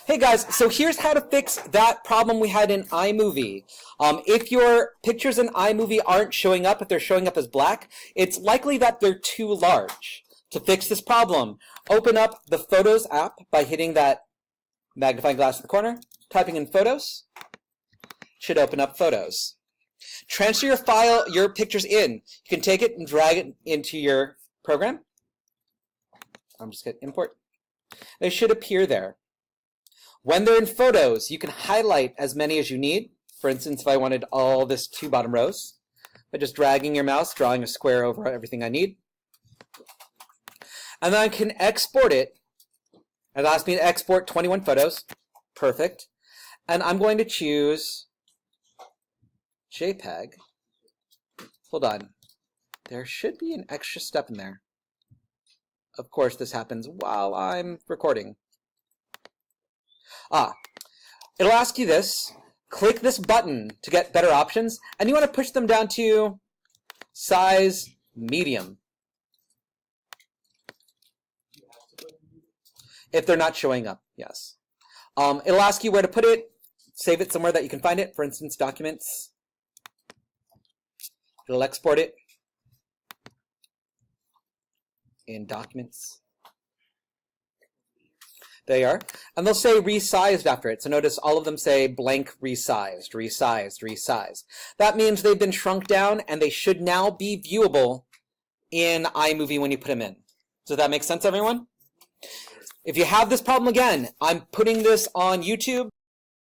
Hey guys, so here's how to fix that problem we had in iMovie. If your pictures in iMovie aren't showing up, if they're showing up as black, it's likely that they're too large. To fix this problem, open up the Photos app by hitting that magnifying glass in the corner, typing in Photos. Should open up Photos. Transfer your pictures in. You can take it and drag it into your program. I'm just going to import. They should appear there. When they're in Photos, you can highlight as many as you need. For instance, if I wanted all this 2 bottom rows, by just dragging your mouse, drawing a square over everything I need. And then I can export it. It asked me to export 21 photos. Perfect. And I'm going to choose JPEG. Hold on. There should be an extra step in there. Of course, this happens while I'm recording. It'll ask you this. Click this button to get better options, and you want to push them down to size medium. If they're not showing up, yes. It'll ask you where to put it. Save it somewhere that you can find it. For instance, Documents. It'll export it in Documents. There you are. And they'll say resized after it. So notice all of them say blank resized, resized, resized. That means they've been shrunk down and they should now be viewable in iMovie when you put them in. Does that make sense, everyone? If you have this problem again, I'm putting this on YouTube.